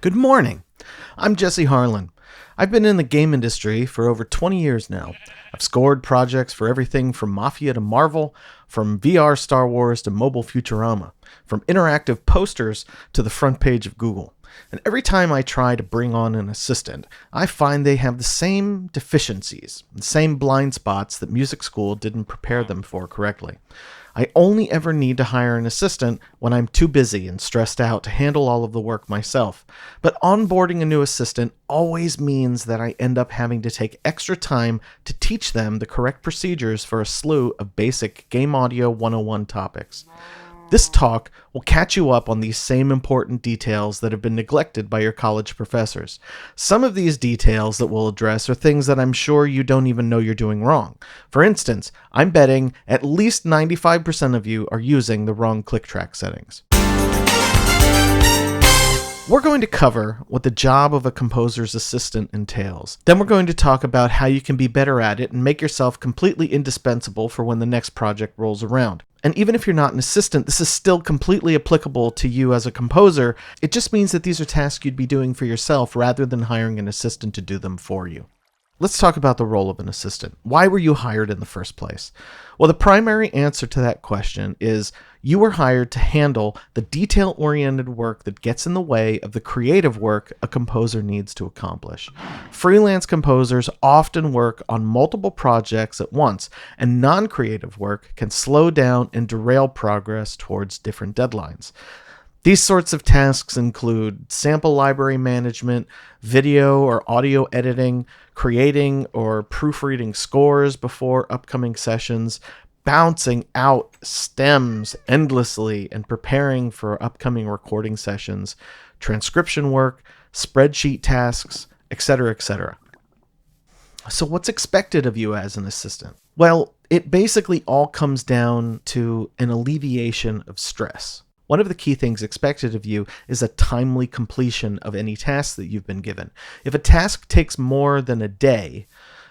Good morning. I'm Jesse Harlan. I've been in the game industry for over 20 years now. I've scored projects for everything from Mafia to Marvel, from VR Star Wars to mobile Futurama, from interactive posters to the front page of Google. And every time I try to bring on an assistant, I find they have the same deficiencies, the same blind spots that music school didn't prepare them for correctly. I only ever need to hire an assistant when I'm too busy and stressed out to handle all of the work myself. But onboarding a new assistant always means that I end up having to take extra time to teach them the correct procedures for a slew of basic Game Audio 101 topics. This talk will catch you up on these same important details that have been neglected by your college professors. Some of these details that we'll address are things that I'm sure you don't even know you're doing wrong. For instance, I'm betting at least 95% of you are using the wrong click track settings. We're going to cover what the job of a composer's assistant entails. Then we're going to talk about how you can be better at it and make yourself completely indispensable for when the next project rolls around. And even if you're not an assistant, this is still completely applicable to you as a composer. It just means that these are tasks you'd be doing for yourself rather than hiring an assistant to do them for you. Let's talk about the role of an assistant. Why were you hired in the first place? Well, the primary answer to that question is you were hired to handle the detail-oriented work that gets in the way of the creative work a composer needs to accomplish. Freelance composers often work on multiple projects at once, and non-creative work can slow down and derail progress towards different deadlines. These sorts of tasks include sample library management, video or audio editing, creating or proofreading scores before upcoming sessions, bouncing out stems endlessly and preparing for upcoming recording sessions, transcription work, spreadsheet tasks, etc., etc. So what's expected of you as an assistant? Well, it basically all comes down to an alleviation of stress. One of the key things expected of you is a timely completion of any task that you've been given. If a task takes more than a day,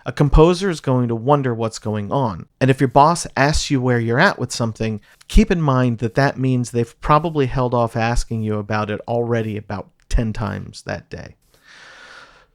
a composer is going to wonder what's going on. And if your boss asks you where you're at with something, keep in mind that that means they've probably held off asking you about it already about 10 times that day.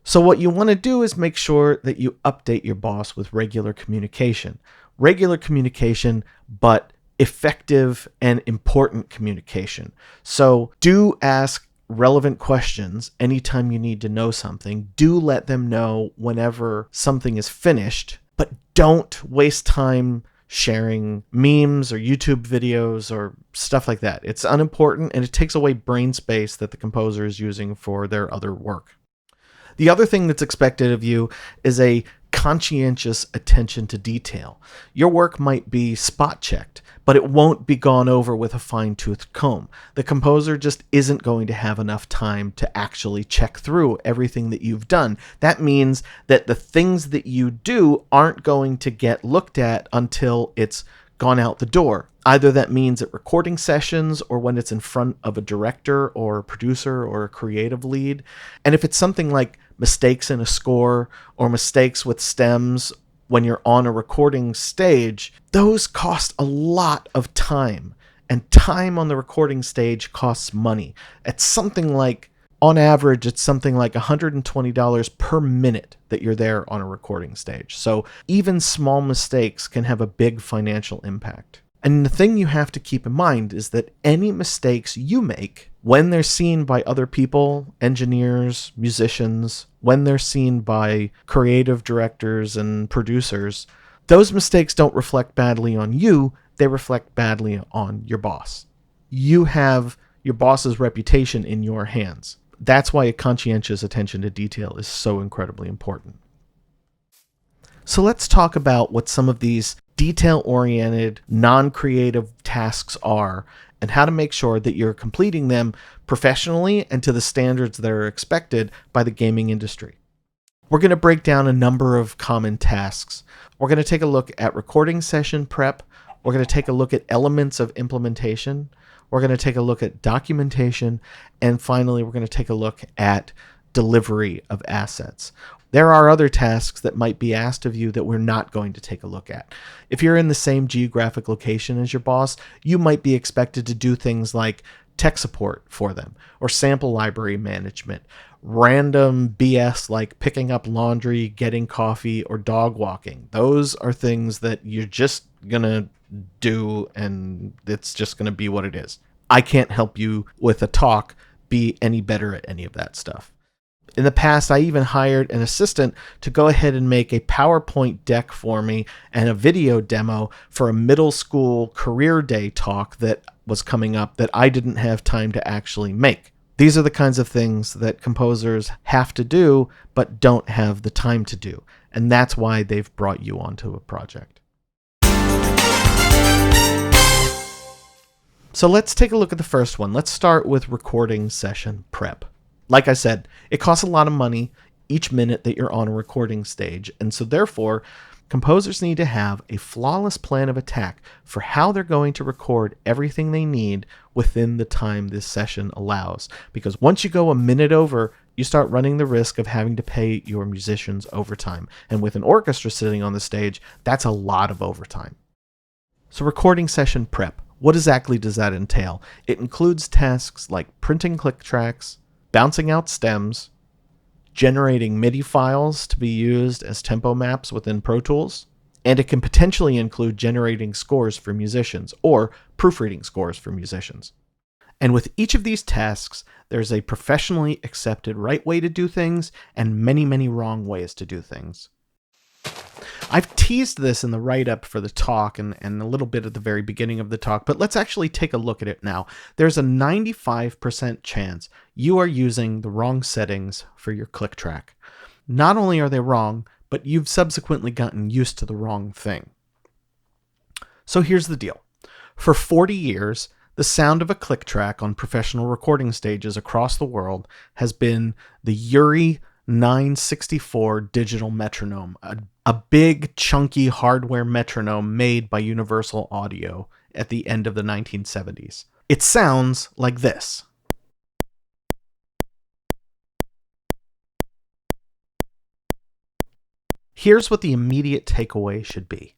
So what you want to do is make sure that you update your boss with regular communication. Regular communication, but effective and important communication. So do ask relevant questions anytime you need to know something. Do let them know whenever something is finished, but don't waste time sharing memes or YouTube videos or stuff like that. It's unimportant and it takes away brain space that the composer is using for their other work. The other thing that's expected of you is a conscientious attention to detail. Your work might be spot checked, but it won't be gone over with a fine-toothed comb. The composer just isn't going to have enough time to actually check through everything that you've done. That means that the things that you do aren't going to get looked at until it's gone out the door. Either that means at recording sessions or when it's in front of a director or a producer or a creative lead. And if it's something like mistakes in a score or mistakes with stems when you're on a recording stage, those cost a lot of time. And time on the recording stage costs money. It's something like, on average, it's something like $120 per minute that you're there on a recording stage. So even small mistakes can have a big financial impact. And the thing you have to keep in mind is that any mistakes you make, when they're seen by other people, engineers, musicians, when they're seen by creative directors and producers, those mistakes don't reflect badly on you, they reflect badly on your boss. You have your boss's reputation in your hands. That's why a conscientious attention to detail is so incredibly important. So let's talk about what some of these detail-oriented, non-creative tasks are and how to make sure that you're completing them professionally and to the standards that are expected by the gaming industry. We're going to break down a number of common tasks. We're going to take a look at recording session prep. We're going to take a look at elements of implementation. We're going to take a look at documentation. And finally, we're going to take a look at delivery of assets. There are other tasks that might be asked of you that we're not going to take a look at. If you're in the same geographic location as your boss, you might be expected to do things like tech support for them, or sample library management, random BS like picking up laundry, getting coffee, or dog walking. Those are things that you're just gonna do, and it's just gonna be what it is. I can't help you with a talk be any better at any of that stuff. In the past, I even hired an assistant to go ahead and make a PowerPoint deck for me and a video demo for a middle school career day talk that was coming up that I didn't have time to actually make. These are the kinds of things that composers have to do but don't have the time to do. And that's why they've brought you onto a project. So let's take a look at the first one. Let's start with recording session prep. Like I said, it costs a lot of money each minute that you're on a recording stage, and so therefore, composers need to have a flawless plan of attack for how they're going to record everything they need within the time this session allows. Because once you go a minute over, you start running the risk of having to pay your musicians overtime. And with an orchestra sitting on the stage, that's a lot of overtime. So recording session prep, what exactly does that entail? It includes tasks like printing click tracks, bouncing out stems, generating MIDI files to be used as tempo maps within Pro Tools, and it can potentially include generating scores for musicians or proofreading scores for musicians. And with each of these tasks, there's a professionally accepted right way to do things and many, many wrong ways to do things. I've teased this in the write-up for the talk and a little bit at the very beginning of the talk, but let's actually take a look at it now. There's a 95% chance you are using the wrong settings for your click track. Not only are they wrong, but you've subsequently gotten used to the wrong thing. So here's the deal. For 40 years, the sound of a click track on professional recording stages across the world has been the URI 964 digital metronome, a big, chunky hardware metronome made by Universal Audio at the end of the 1970s. It sounds like this. Here's what the immediate takeaway should be.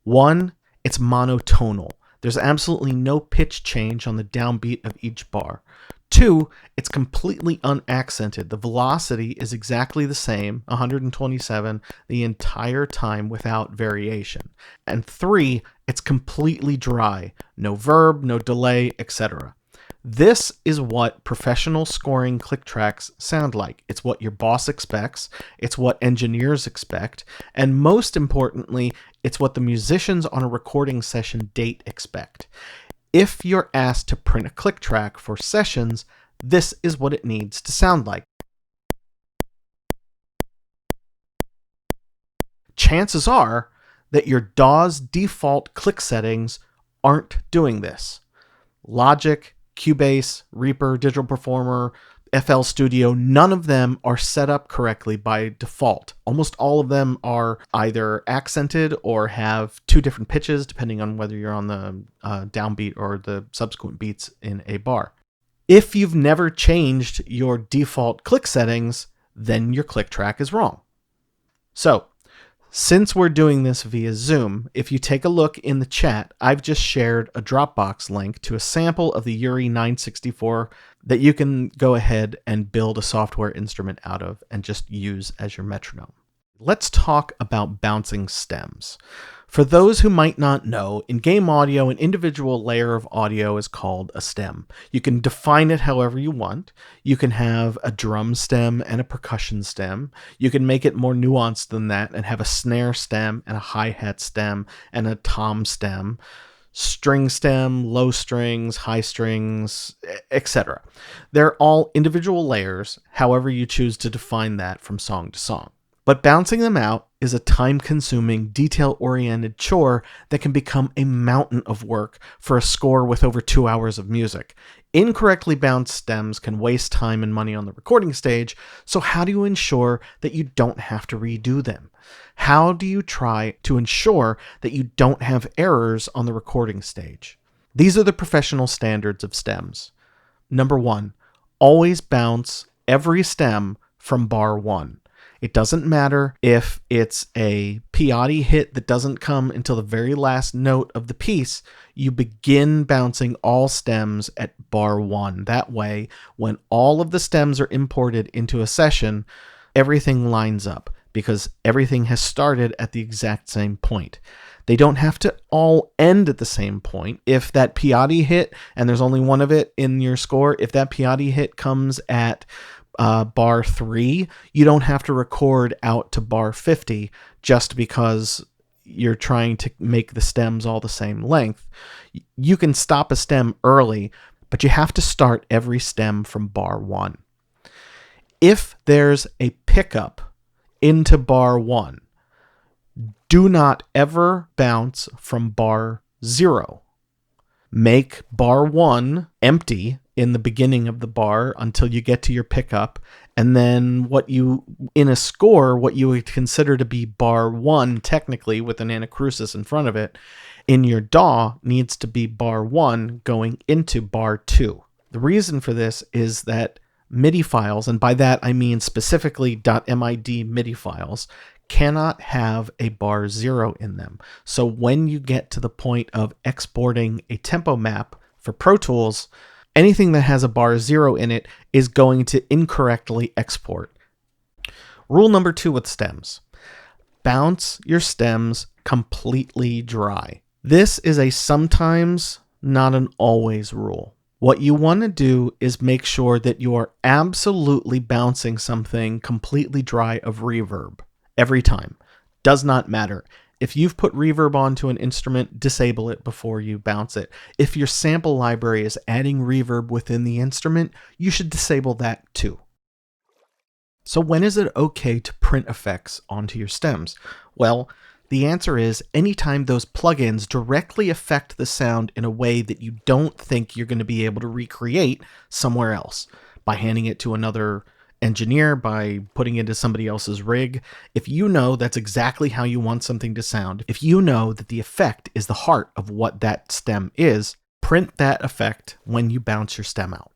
1, it's monotonal. There's absolutely no pitch change on the downbeat of each bar. 2, it's completely unaccented. The velocity is exactly the same, 127, the entire time without variation. And 3, it's completely dry. No verb, no delay, etc. This is what professional scoring click tracks sound like. It's what your boss expects, it's what engineers expect, and most importantly, it's what the musicians on a recording session date expect. If you're asked to print a click track for sessions, this is what it needs to sound like. Chances are that your DAW's default click settings aren't doing this. Logic, Cubase, Reaper, Digital Performer, FL Studio, none of them are set up correctly by default. Almost all of them are either accented or have 2 different pitches, depending on whether you're on the downbeat or the subsequent beats in a bar. If you've never changed your default click settings, then your click track is wrong. So, since we're doing this via Zoom, if you take a look in the chat, I've just shared a Dropbox link to a sample of the URI 964 that you can go ahead and build a software instrument out of and just use as your metronome. Let's talk about bouncing stems. For those who might not know, in game audio, an individual layer of audio is called a stem. You can define it however you want. You can have a drum stem and a percussion stem. You can make it more nuanced than that and have a snare stem and a hi-hat stem and a tom stem, string stem, low strings, high strings, etc. They're all individual layers, however you choose to define that from song to song. But bouncing them out is a time-consuming, detail-oriented chore that can become a mountain of work for a score with over 2 hours of music. Incorrectly bounced stems can waste time and money on the recording stage, so how do you ensure that you don't have to redo them? How do you try to ensure that you don't have errors on the recording stage? These are the professional standards of stems. Number 1, always bounce every stem from bar 1. It doesn't matter if it's a piatti hit that doesn't come until the very last note of the piece. You begin bouncing all stems at bar 1. That way, when all of the stems are imported into a session, everything lines up because everything has started at the exact same point. They don't have to all end at the same point. If that piatti hit, and there's only one of it in your score, if that piatti hit comes at bar 3, you don't have to record out to bar 50 just because you're trying to make the stems all the same length. You can stop a stem early, but you have to start every stem from bar 1. If there's a pickup into bar 1, do not ever bounce from bar 0. Make bar 1 empty in the beginning of the bar until you get to your pickup, and then in a score, what you would consider to be bar 1, technically with an anacrusis in front of it, in your DAW needs to be bar 1 going into bar 2. The reason for this is that MIDI files, and by that I mean specifically .mid MIDI files, cannot have a bar 0 in them. So when you get to the point of exporting a tempo map for Pro Tools, anything that has a bar 0 in it is going to incorrectly export. Rule number 2 with stems. Bounce your stems completely dry. This is a sometimes, not an always rule. What you want to do is make sure that you are absolutely bouncing something completely dry of reverb. Every time. Does not matter. If you've put reverb onto an instrument, disable it before you bounce it. If your sample library is adding reverb within the instrument, you should disable that too. So when is it okay to print effects onto your stems? Well, the answer is anytime those plugins directly affect the sound in a way that you don't think you're going to be able to recreate somewhere else by handing it to another engineer, by putting it into somebody else's rig. If you know that's exactly how you want something to sound, if you know that the effect is the heart of what that stem is, print that effect when you bounce your stem out.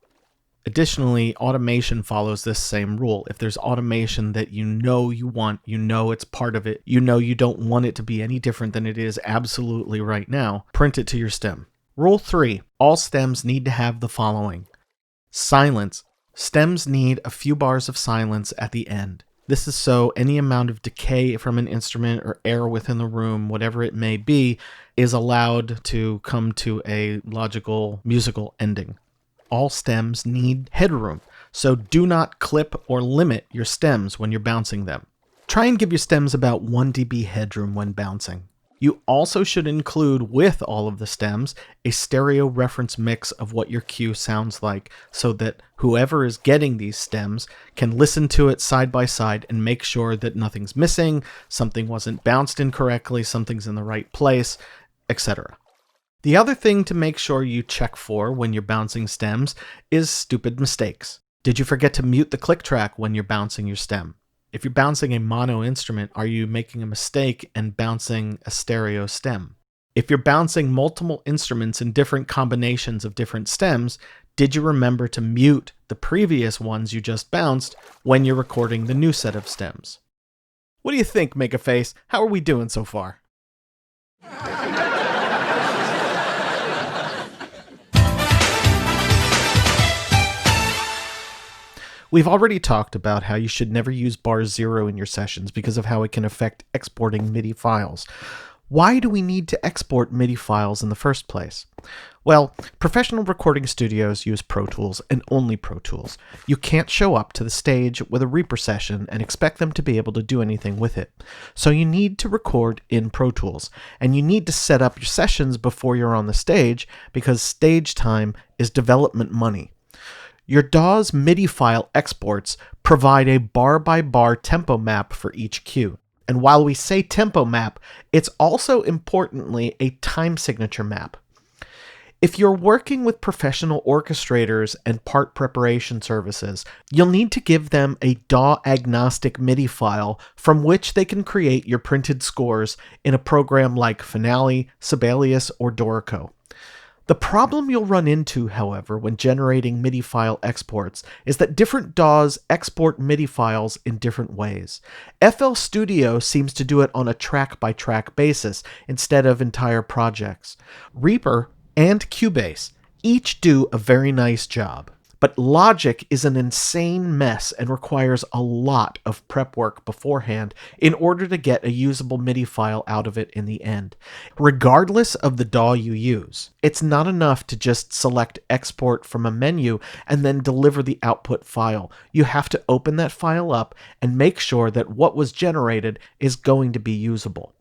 Additionally, automation follows this same rule. If there's automation that you know you want, you know it's part of it, you know you don't want it to be any different than it is absolutely right now, print it to your stem. Rule 3. All stems need to have the following. Silence. Stems need a few bars of silence at the end. This is so any amount of decay from an instrument or air within the room, whatever it may be, is allowed to come to a logical musical ending. All stems need headroom, so do not clip or limit your stems when you're bouncing them. Try and give your stems about 1 dB headroom when bouncing. You also should include with all of the stems a stereo reference mix of what your cue sounds like so that whoever is getting these stems can listen to it side by side and make sure that nothing's missing, something wasn't bounced incorrectly, something's in the right place, etc. The other thing to make sure you check for when you're bouncing stems is stupid mistakes. Did you forget to mute the click track when you're bouncing your stem? If you're bouncing a mono instrument, are you making a mistake and bouncing a stereo stem? If you're bouncing multiple instruments in different combinations of different stems, did you remember to mute the previous ones you just bounced when you're recording the new set of stems? What do you think, Make-A-Face? How are we doing so far? We've already talked about how you should never use bar 0 in your sessions because of how it can affect exporting MIDI files. Why do we need to export MIDI files in the first place? Well, professional recording studios use Pro Tools and only Pro Tools. You can't show up to the stage with a Reaper session and expect them to be able to do anything with it. So you need to record in Pro Tools, and you need to set up your sessions before you're on the stage because stage time is development money. Your DAW's MIDI file exports provide a bar-by-bar tempo map for each cue. And while we say tempo map, it's also importantly a time signature map. If you're working with professional orchestrators and part preparation services, you'll need to give them a DAW-agnostic MIDI file from which they can create your printed scores in a program like Finale, Sibelius, or Dorico. The problem you'll run into, however, when generating MIDI file exports is that different DAWs export MIDI files in different ways. FL Studio seems to do it on a track-by-track basis instead of entire projects. Reaper and Cubase each do a very nice job. But Logic is an insane mess and requires a lot of prep work beforehand in order to get a usable MIDI file out of it in the end. Regardless of the DAW you use, it's not enough to just select export from a menu and then deliver the output file. You have to open that file up and make sure that what was generated is going to be usable.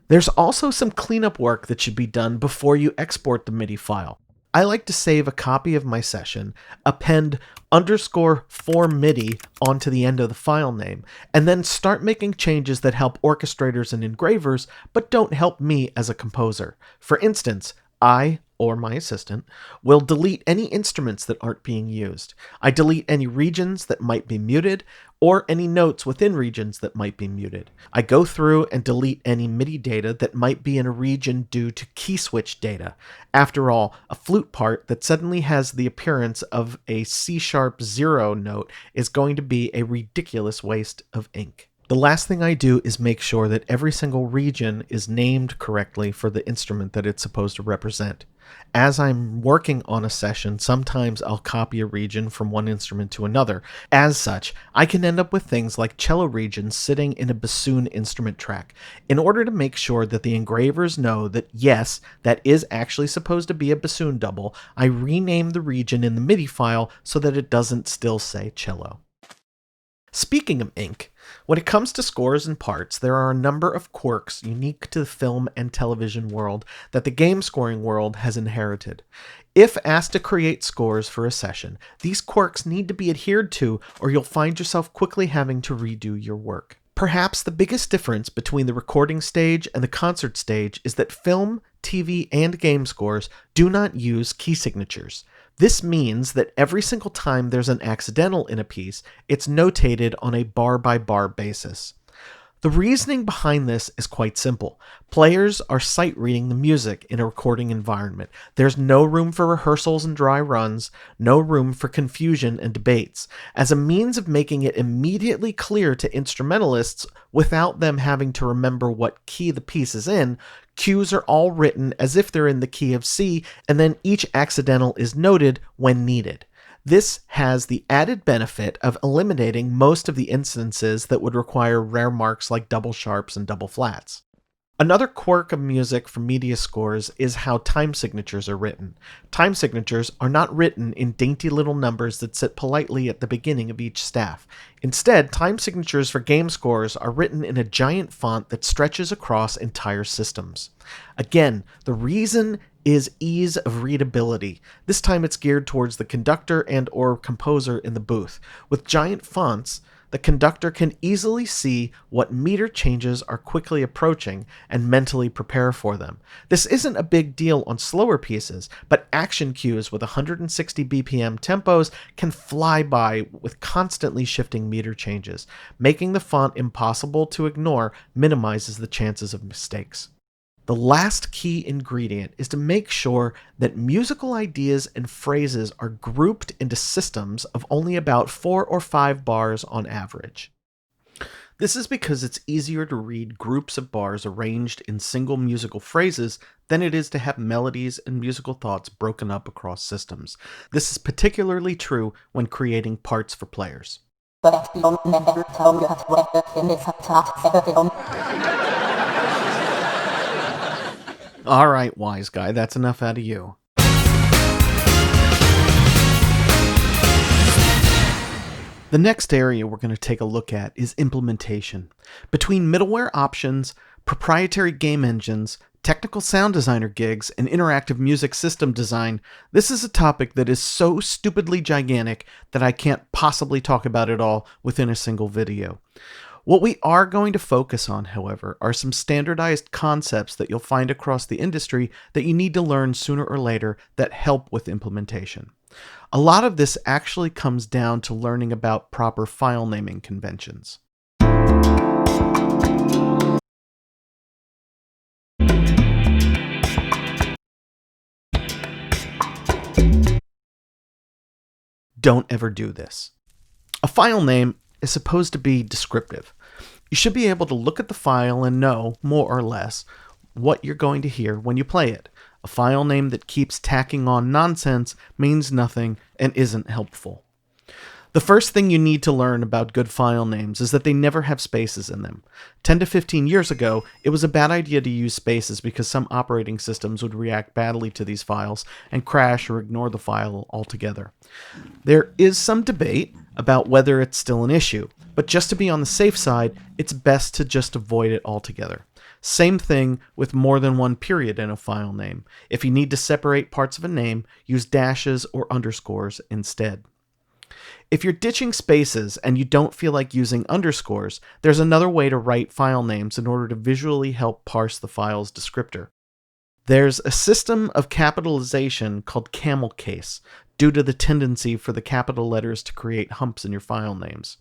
There's also some cleanup work that should be done before you export the MIDI file. I like to save a copy of my session, append _for MIDI onto the end of the file name, and then start making changes that help orchestrators and engravers, but don't help me as a composer. For instance, I, or my assistant, will delete any instruments that aren't being used. I delete any regions that might be muted, or any notes within regions that might be muted. I go through and delete any MIDI data that might be in a region due to key switch data. After all, a flute part that suddenly has the appearance of a C#0 note is going to be a ridiculous waste of ink. The last thing I do is make sure that every single region is named correctly for the instrument that it's supposed to represent. As I'm working on a session, sometimes I'll copy a region from one instrument to another. As such, I can end up with things like cello regions sitting in a bassoon instrument track. In order to make sure that the engravers know that yes, that is actually supposed to be a bassoon double, I rename the region in the MIDI file so that it doesn't still say cello. Speaking of ink, when it comes to scores and parts, there are a number of quirks unique to the film and television world that the game scoring world has inherited. If asked to create scores for a session, these quirks need to be adhered to, or you'll find yourself quickly having to redo your work. Perhaps the biggest difference between the recording stage and the concert stage is that film, TV, and game scores do not use key signatures. This means that every single time there's an accidental in a piece, it's notated on a bar-by-bar basis. The reasoning behind this is quite simple. Players are sight-reading the music in a recording environment. There's no room for rehearsals and dry runs, no room for confusion and debates. As a means of making it immediately clear to instrumentalists without them having to remember what key the piece is in, cues are all written as if they're in the key of C, and then each accidental is noted when needed. This has the added benefit of eliminating most of the instances that would require rare marks like double sharps and double flats. Another quirk of music for media scores is how time signatures are written. Time signatures are not written in dainty little numbers that sit politely at the beginning of each staff. Instead, time signatures for game scores are written in a giant font that stretches across entire systems. Again, the reason is ease of readability. This time it's geared towards the conductor and/or composer in the booth. With giant fonts, the conductor can easily see what meter changes are quickly approaching and mentally prepare for them. This isn't a big deal on slower pieces, but action cues with 160 BPM tempos can fly by with constantly shifting meter changes. Making the font impossible to ignore minimizes the chances of mistakes. The last key ingredient is to make sure that musical ideas and phrases are grouped into systems of only about 4 or 5 bars on average. This is because it's easier to read groups of bars arranged in single musical phrases than it is to have melodies and musical thoughts broken up across systems. This is particularly true when creating parts for players. All right, wise guy, that's enough out of you. The next area we're going to take a look at is implementation. Between middleware options, proprietary game engines, technical sound designer gigs, and interactive music system design, this is a topic that is so stupidly gigantic that I can't possibly talk about it all within a single video. What we are going to focus on, however, are some standardized concepts that you'll find across the industry that you need to learn sooner or later that help with implementation. A lot of this actually comes down to learning about proper file naming conventions. Don't ever do this. A file name is supposed to be descriptive. You should be able to look at the file and know, more or less, what you're going to hear when you play it. A file name that keeps tacking on nonsense means nothing and isn't helpful. The first thing you need to learn about good file names is that they never have spaces in them. 10 to 15 years ago, it was a bad idea to use spaces because some operating systems would react badly to these files and crash or ignore the file altogether. There is some debate about whether it's still an issue, but just to be on the safe side, it's best to just avoid it altogether. Same thing with more than one period in a file name. If you need to separate parts of a name, use dashes or underscores instead. If you're ditching spaces and you don't feel like using underscores, there's another way to write file names in order to visually help parse the file's descriptor. There's a system of capitalization called camel case, due to the tendency for the capital letters to create humps in your file names.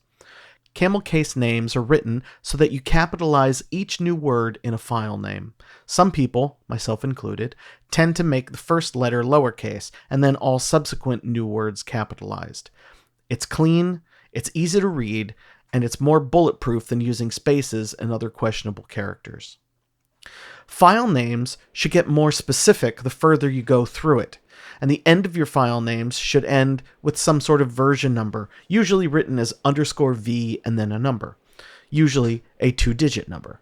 Camel case names are written so that you capitalize each new word in a file name. Some people, myself included, tend to make the first letter lowercase and then all subsequent new words capitalized. It's clean, it's easy to read, and it's more bulletproof than using spaces and other questionable characters. File names should get more specific the further you go through it, and the end of your file names should end with some sort of version number, usually written as _V and then a number, usually a 2-digit number.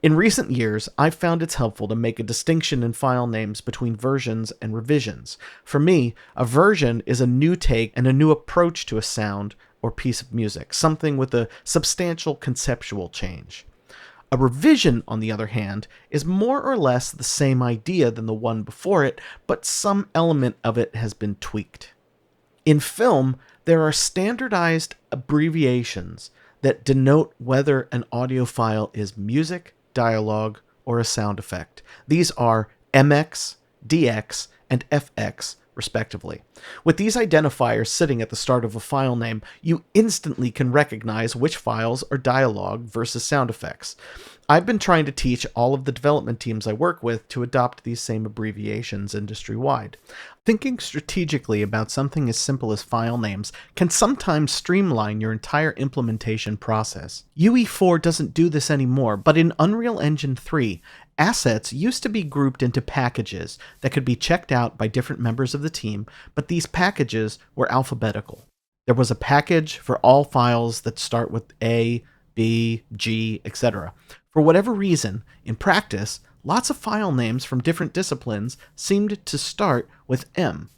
In recent years, I've found it's helpful to make a distinction in file names between versions and revisions. For me, a version is a new take and a new approach to a sound or piece of music, something with a substantial conceptual change. A revision, on the other hand, is more or less the same idea than the one before it, but some element of it has been tweaked. In film, there are standardized abbreviations that denote whether an audio file is music, dialogue, or a sound effect. These are MX, DX, and FX, respectively. With these identifiers sitting at the start of a file name, you instantly can recognize which files are dialogue versus sound effects. I've been trying to teach all of the development teams I work with to adopt these same abbreviations industry-wide. Thinking strategically about something as simple as file names can sometimes streamline your entire implementation process. UE4 doesn't do this anymore, but in Unreal Engine 3, assets used to be grouped into packages that could be checked out by different members of the team, but these packages were alphabetical. There was a package for all files that start with A, B, G, etc. For whatever reason, in practice, lots of file names from different disciplines seemed to start with M.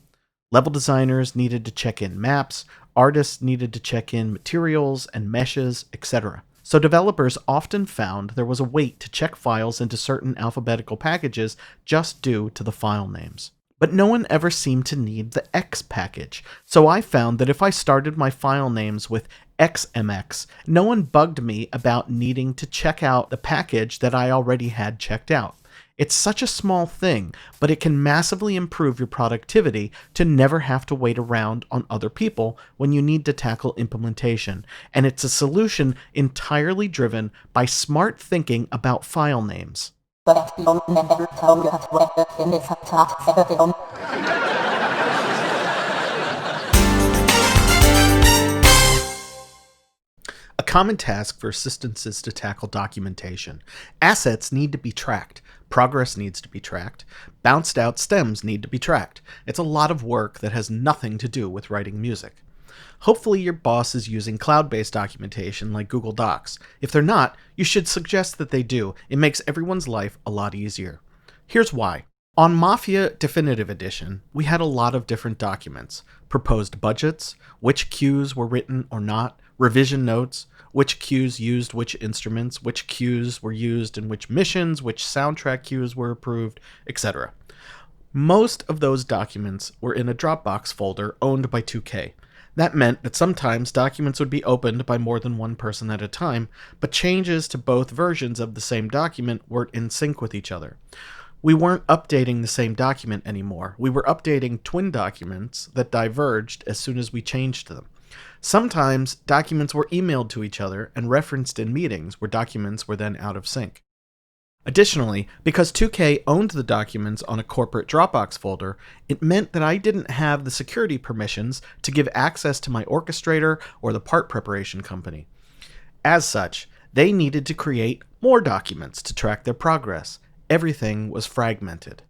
Level designers needed to check in maps, artists needed to check in materials and meshes, etc. So developers often found there was a wait to check files into certain alphabetical packages just due to the file names. But no one ever seemed to need the X package, so I found that if I started my file names with XMX, no one bugged me about needing to check out the package that I already had checked out. It's such a small thing, but it can massively improve your productivity to never have to wait around on other people when you need to tackle implementation, and it's a solution entirely driven by smart thinking about file names. A common task for assistants is to tackle documentation. Assets need to be tracked. Progress needs to be tracked. Bounced out stems need to be tracked. It's a lot of work that has nothing to do with writing music. Hopefully your boss is using cloud-based documentation like Google Docs. If they're not, you should suggest that they do. It makes everyone's life a lot easier. Here's why. On Mafia Definitive Edition, we had a lot of different documents. Proposed budgets, which cues were written or not, revision notes, which cues used which instruments, which cues were used in which missions, which soundtrack cues were approved, etc. Most of those documents were in a Dropbox folder owned by 2K. That meant that sometimes documents would be opened by more than one person at a time, but changes to both versions of the same document weren't in sync with each other. We weren't updating the same document anymore. We were updating twin documents that diverged as soon as we changed them. Sometimes documents were emailed to each other and referenced in meetings where documents were then out of sync. Additionally, because 2K owned the documents on a corporate Dropbox folder, it meant that I didn't have the security permissions to give access to my orchestrator or the part preparation company. As such, they needed to create more documents to track their progress. Everything was fragmented.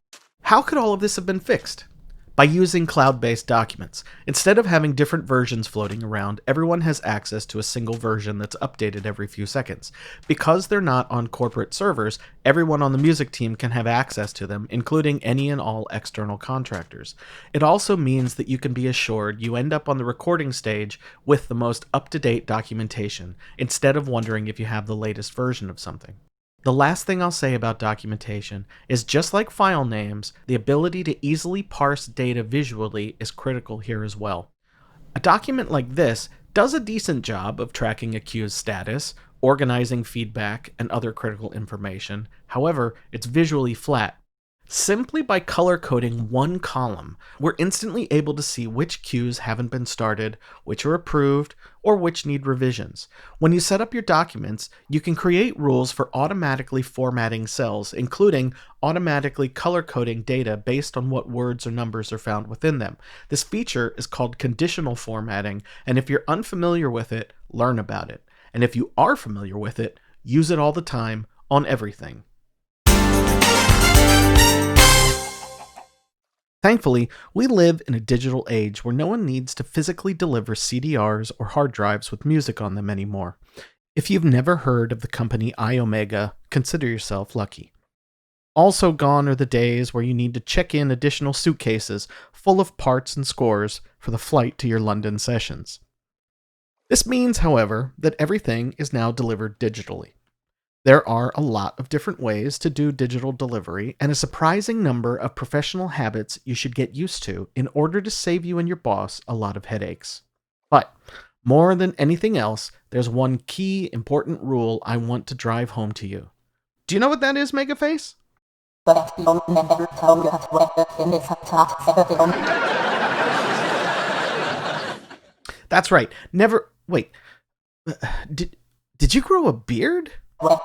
How could all of this have been fixed? By using cloud-based documents. Instead of having different versions floating around, everyone has access to a single version that's updated every few seconds. Because they're not on corporate servers, everyone on the music team can have access to them, including any and all external contractors. It also means that you can be assured you end up on the recording stage with the most up-to-date documentation, instead of wondering if you have the latest version of something. The last thing I'll say about documentation is, just like file names, the ability to easily parse data visually is critical here as well. A document like this does a decent job of tracking a queue's status, organizing feedback, and other critical information. However, it's visually flat. Simply by color coding one column, we're instantly able to see which queues haven't been started, which are approved, or which need revisions. When you set up your documents, you can create rules for automatically formatting cells, including automatically color coding data based on what words or numbers are found within them. This feature is called conditional formatting, and if you're unfamiliar with it, learn about it. And if you are familiar with it, use it all the time on everything. Thankfully, we live in a digital age where no one needs to physically deliver CDRs or hard drives with music on them anymore. If you've never heard of the company iOmega, consider yourself lucky. Also gone are the days where you need to check in additional suitcases full of parts and scores for the flight to your London sessions. This means, however, that everything is now delivered digitally. There are a lot of different ways to do digital delivery, and a surprising number of professional habits you should get used to in order to save you and your boss a lot of headaches. But more than anything else, there's one key important rule I want to drive home to you. Do you know what that is, Megaface? That's right. Never. Wait. Did you grow a beard? The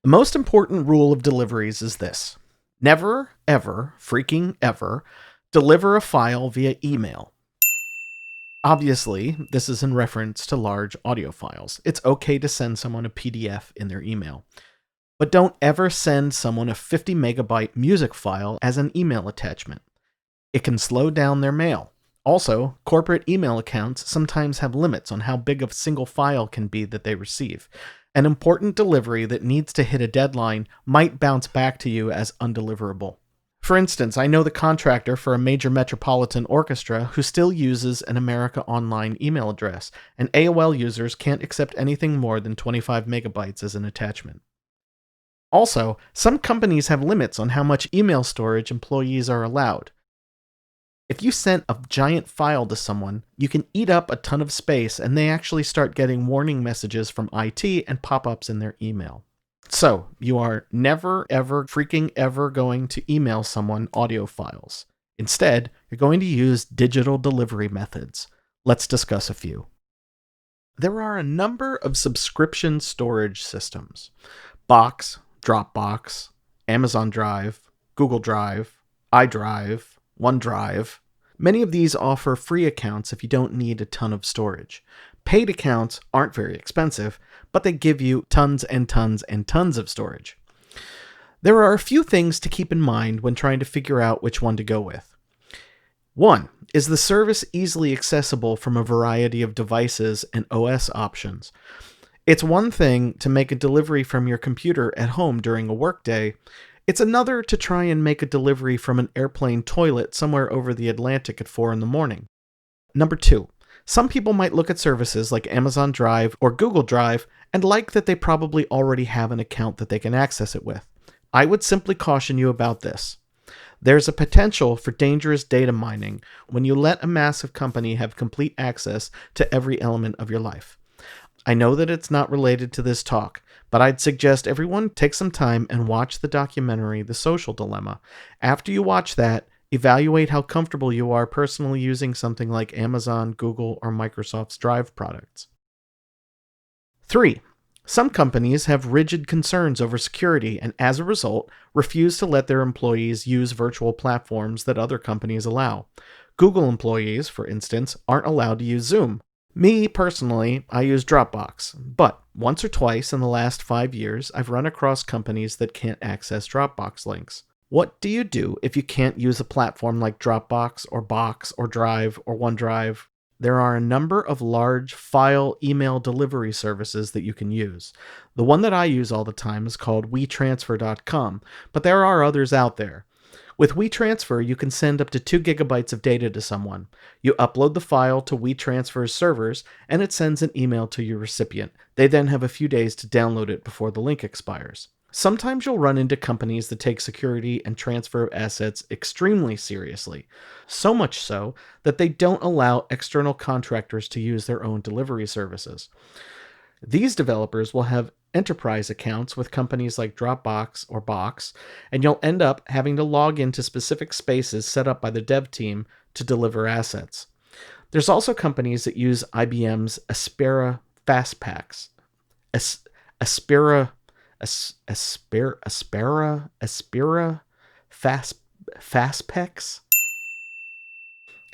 most important rule of deliveries is this: never, ever, freaking ever, deliver a file via email. Obviously, this is in reference to large audio files. It's okay to send someone a PDF in their email. But don't ever send someone a 50 megabyte music file as an email attachment. It can slow down their mail. Also, corporate email accounts sometimes have limits on how big a single file can be that they receive. An important delivery that needs to hit a deadline might bounce back to you as undeliverable. For instance, I know the contractor for a major metropolitan orchestra who still uses an America Online email address, and AOL users can't accept anything more than 25 megabytes as an attachment. Also, some companies have limits on how much email storage employees are allowed. If you sent a giant file to someone, you can eat up a ton of space, and they actually start getting warning messages from IT and pop-ups in their email. So, you are never, ever, freaking ever going to email someone audio files. Instead, you're going to use digital delivery methods. Let's discuss a few. There are a number of subscription storage systems: Box, Dropbox, Amazon Drive, Google Drive, iDrive, OneDrive. Many of these offer free accounts if you don't need a ton of storage. Paid accounts aren't very expensive, but they give you tons and tons and tons of storage. There are a few things to keep in mind when trying to figure out which one to go with. One, is the service easily accessible from a variety of devices and OS options? It's one thing to make a delivery from your computer at home during a workday. It's another to try and make a delivery from an airplane toilet somewhere over the Atlantic at 4 a.m. Number 2, some people might look at services like Amazon Drive or Google Drive and like that they probably already have an account that they can access it with. I would simply caution you about this. There's a potential for dangerous data mining when you let a massive company have complete access to every element of your life. I know that it's not related to this talk, but I'd suggest everyone take some time and watch the documentary The Social Dilemma. After you watch that, evaluate how comfortable you are personally using something like Amazon, Google, or Microsoft's Drive products. 3. Some companies have rigid concerns over security and, as a result, refuse to let their employees use virtual platforms that other companies allow. Google employees, for instance, aren't allowed to use Zoom. Me, personally, I use Dropbox, but once or twice in the last 5 years, I've run across companies that can't access Dropbox links. What do you do if you can't use a platform like Dropbox or Box or Drive or OneDrive? There are a number of large file email delivery services that you can use. The one that I use all the time is called WeTransfer.com, but there are others out there. With WeTransfer, you can send up to 2 gigabytes of data to someone. You upload the file to WeTransfer's servers, and it sends an email to your recipient. They then have a few days to download it before the link expires. Sometimes you'll run into companies that take security and transfer of assets extremely seriously, so much so that they don't allow external contractors to use their own delivery services. These developers will have enterprise accounts with companies like Dropbox or Box, and you'll end up having to log into specific spaces set up by the dev team to deliver assets. There's also companies that use IBM's Aspera Fastpaks. Aspera Fastpaks?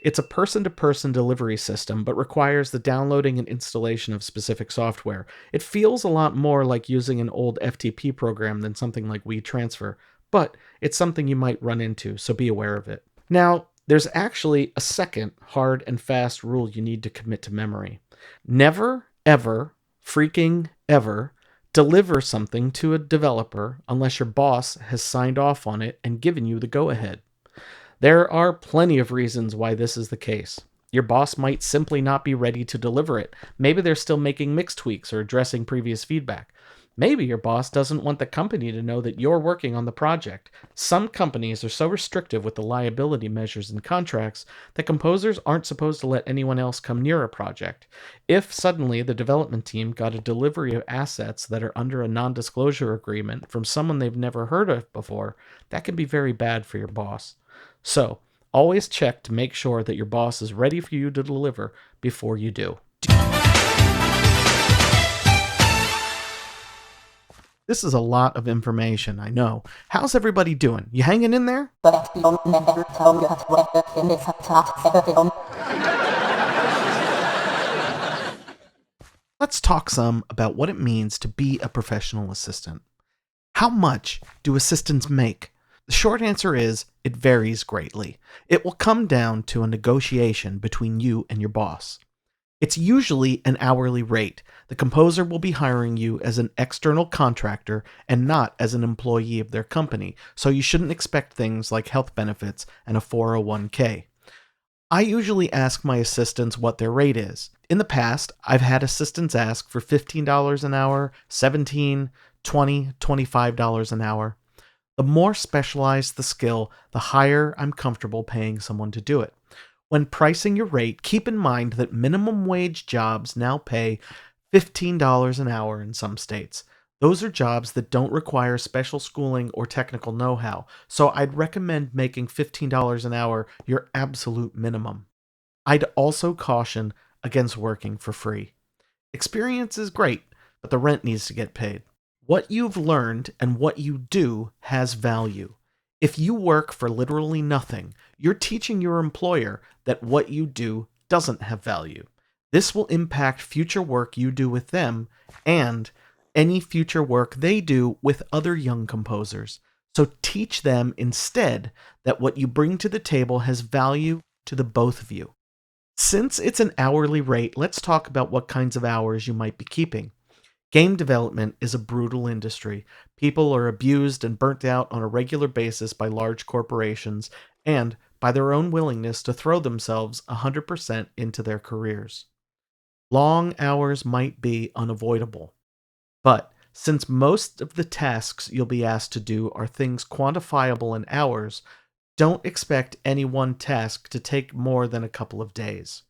It's a person-to-person delivery system, but requires the downloading and installation of specific software. It feels a lot more like using an old FTP program than something like WeTransfer, but it's something you might run into, so be aware of it. Now, there's actually a second hard and fast rule you need to commit to memory. Never, ever, freaking ever, deliver something to a developer unless your boss has signed off on it and given you the go-ahead. There are plenty of reasons why this is the case. Your boss might simply not be ready to deliver it. Maybe they're still making mix tweaks or addressing previous feedback. Maybe your boss doesn't want the company to know that you're working on the project. Some companies are so restrictive with the liability measures and contracts that composers aren't supposed to let anyone else come near a project. If suddenly the development team got a delivery of assets that are under a non-disclosure agreement from someone they've never heard of before, that can be very bad for your boss. So, always check to make sure that your boss is ready for you to deliver before you do. This is a lot of information, I know. How's everybody doing? You hanging in there? Let's talk some about what it means to be a professional assistant. How much do assistants make? The short answer is, it varies greatly. It will come down to a negotiation between you and your boss. It's usually an hourly rate. The composer will be hiring you as an external contractor and not as an employee of their company, so you shouldn't expect things like health benefits and a 401k. I usually ask my assistants what their rate is. In the past, I've had assistants ask for $15 an hour, $17, $20, $25 an hour. The more specialized the skill, the higher I'm comfortable paying someone to do it. When pricing your rate, keep in mind that minimum wage jobs now pay $15 an hour in some states. Those are jobs that don't require special schooling or technical know-how, so I'd recommend making $15 an hour your absolute minimum. I'd also caution against working for free. Experience is great, but the rent needs to get paid. What you've learned and what you do has value. If you work for literally nothing, you're teaching your employer that what you do doesn't have value. This will impact future work you do with them and any future work they do with other young composers. So teach them instead that what you bring to the table has value to the both of you. Since it's an hourly rate, let's talk about what kinds of hours you might be keeping. Game development is a brutal industry. People are abused and burnt out on a regular basis by large corporations and by their own willingness to throw themselves 100% into their careers. Long hours might be unavoidable, but since most of the tasks you'll be asked to do are things quantifiable in hours, don't expect any one task to take more than a couple of days.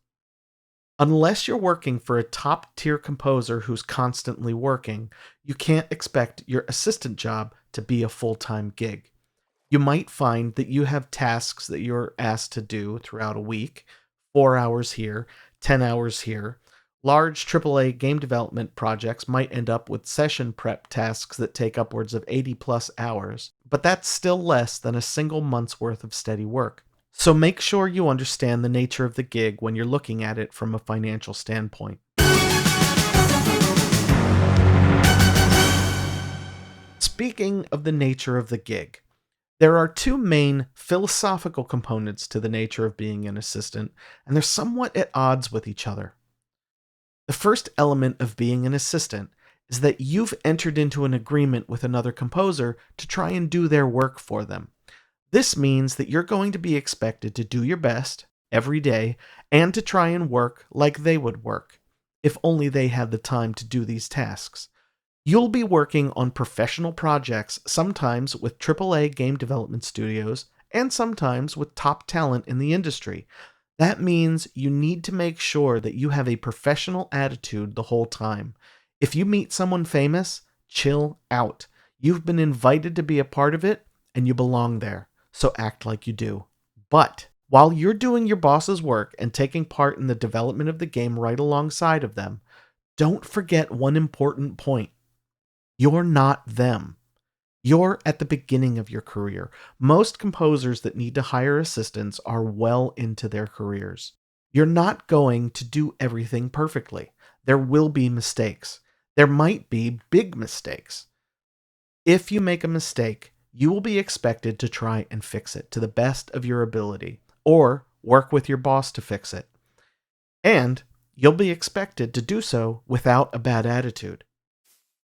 Unless you're working for a top-tier composer who's constantly working, you can't expect your assistant job to be a full-time gig. You might find that you have tasks that you're asked to do throughout a week, 4 hours here, 10 hours here. Large AAA game development projects might end up with session prep tasks that take upwards of 80 plus hours, but that's still less than a single month's worth of steady work. So make sure you understand the nature of the gig when you're looking at it from a financial standpoint. Speaking of the nature of the gig, there are two main philosophical components to the nature of being an assistant, and they're somewhat at odds with each other. The first element of being an assistant is that you've entered into an agreement with another composer to try and do their work for them. This means that you're going to be expected to do your best every day and to try and work like they would work, if only they had the time to do these tasks. You'll be working on professional projects, sometimes with AAA game development studios, and sometimes with top talent in the industry. That means you need to make sure that you have a professional attitude the whole time. If you meet someone famous, chill out. You've been invited to be a part of it, and you belong there, so act like you do. But while you're doing your boss's work and taking part in the development of the game right alongside of them, don't forget one important point. You're not them. You're at the beginning of your career. Most composers that need to hire assistants are well into their careers. You're not going to do everything perfectly. There will be mistakes. There might be big mistakes. If you make a mistake, you will be expected to try and fix it to the best of your ability, or work with your boss to fix it. And you'll be expected to do so without a bad attitude.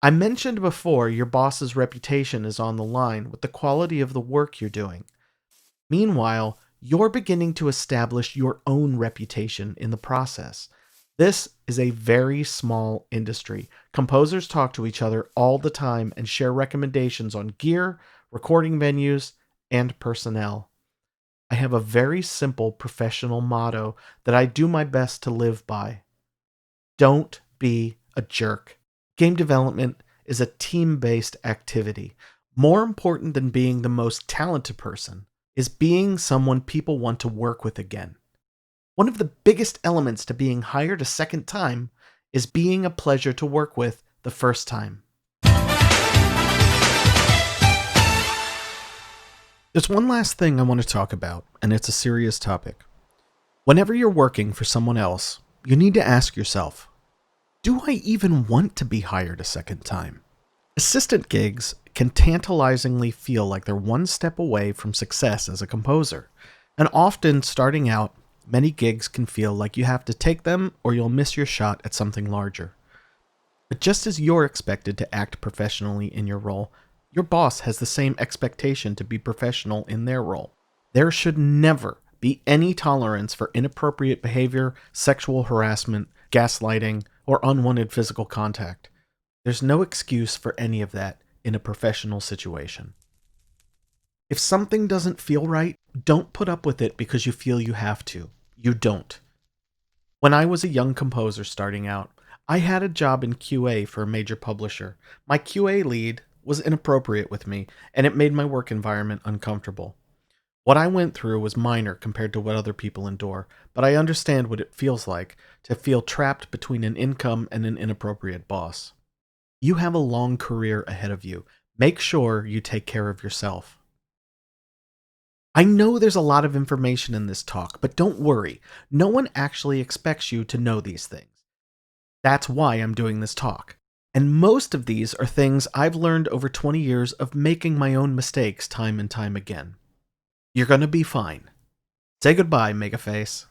I mentioned before your boss's reputation is on the line with the quality of the work you're doing. Meanwhile, you're beginning to establish your own reputation in the process. This is a very small industry. Composers talk to each other all the time and share recommendations on gear, recording venues, and personnel. I have a very simple professional motto that I do my best to live by. Don't be a jerk. Game development is a team-based activity. More important than being the most talented person is being someone people want to work with again. One of the biggest elements to being hired a second time is being a pleasure to work with the first time. There's one last thing I want to talk about, and it's a serious topic. Whenever you're working for someone else, you need to ask yourself, do I even want to be hired a second time? Assistant gigs can tantalizingly feel like they're one step away from success as a composer, and often starting out, many gigs can feel like you have to take them or you'll miss your shot at something larger. But just as you're expected to act professionally in your role, your boss has the same expectation to be professional in their role. There should never be any tolerance for inappropriate behavior, sexual harassment, gaslighting, or unwanted physical contact. There's no excuse for any of that in a professional situation. If something doesn't feel right, don't put up with it because you feel you have to. You don't. When I was a young composer starting out, I had a job in QA for a major publisher. My QA lead was inappropriate with me, and it made my work environment uncomfortable. What I went through was minor compared to what other people endure, but I understand what it feels like to feel trapped between an income and an inappropriate boss. You have a long career ahead of you. Make sure you take care of yourself. I know there's a lot of information in this talk, but don't worry. No one actually expects you to know these things. That's why I'm doing this talk. And most of these are things I've learned over 20 years of making my own mistakes time and time again. You're gonna be fine. Say goodbye, Megaface.